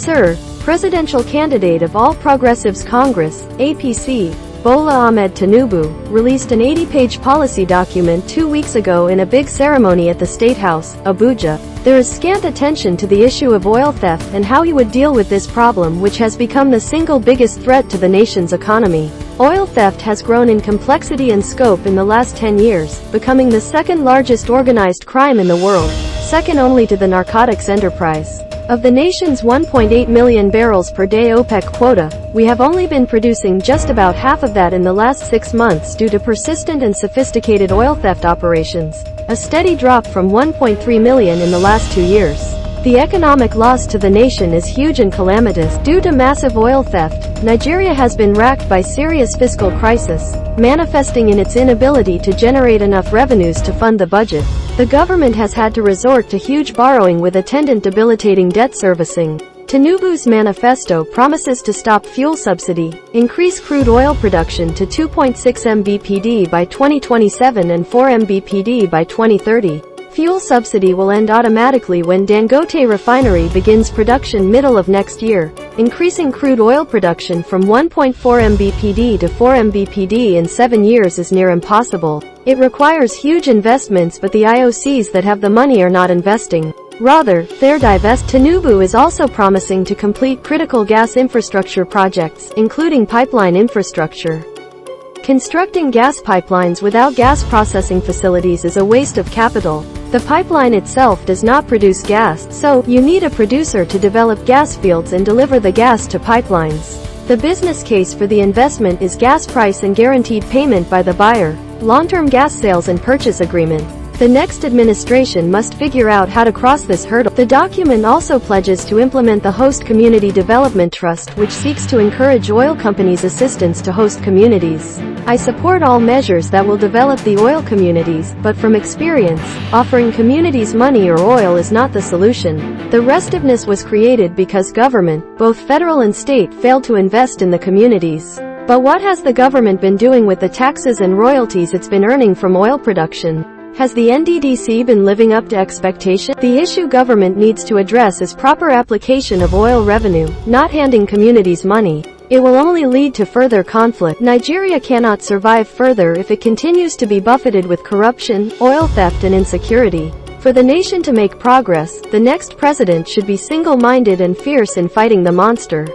Sir, presidential candidate of All Progressives Congress, APC, Bola Ahmed Tinubu, released an 80-page policy document 2 weeks ago in a big ceremony at the State House, Abuja. There is scant attention to the issue of oil theft and how he would deal with this problem, which has become the single biggest threat to the nation's economy. Oil theft has grown in complexity and scope in the last 10 years, becoming the second largest organized crime in the world, second only to the narcotics enterprise. Of the nation's 1.8 million barrels per day OPEC quota, we have only been producing just about half of that in the last 6 months due to persistent and sophisticated oil theft operations, a steady drop from 1.3 million in the last 2 years. The economic loss to the nation is huge and calamitous. Due to massive oil theft, Nigeria has been racked by serious fiscal crisis, manifesting in its inability to generate enough revenues to fund the budget. The government has had to resort to huge borrowing with attendant debilitating debt servicing. Tinubu's manifesto promises to stop fuel subsidy, increase crude oil production to 2.6 mbpd by 2027 and 4 mbpd by 2030. Fuel subsidy will end automatically when Dangote Refinery begins production middle of next year. Increasing crude oil production from 1.4 mbpd to 4 mbpd in 7 years is near impossible. It requires huge investments, but the IOCs that have the money are not investing. Rather, they're divesting. Tinubu is also promising to complete critical gas infrastructure projects, including pipeline infrastructure. Constructing gas pipelines without gas processing facilities is a waste of capital. The pipeline itself does not produce gas, so you need a producer to develop gas fields and deliver the gas to pipelines. The business case for the investment is gas price and guaranteed payment by the buyer, long-term gas sales and purchase agreement. The next administration must figure out how to cross this hurdle. The document also pledges to implement the Host Community Development Trust, which seeks to encourage oil companies' assistance to host communities. I support all measures that will develop the oil communities, but from experience, offering communities money or oil is not the solution. The restiveness was created because government, both federal and state, failed to invest in the communities. But what has the government been doing with the taxes and royalties it's been earning from oil production? Has the NDDC been living up to expectation? The issue government needs to address is proper application of oil revenue, not handing communities money. It will only lead to further conflict. Nigeria cannot survive further if it continues to be buffeted with corruption, oil theft and insecurity. For the nation to make progress, the next president should be single-minded and fierce in fighting the monster.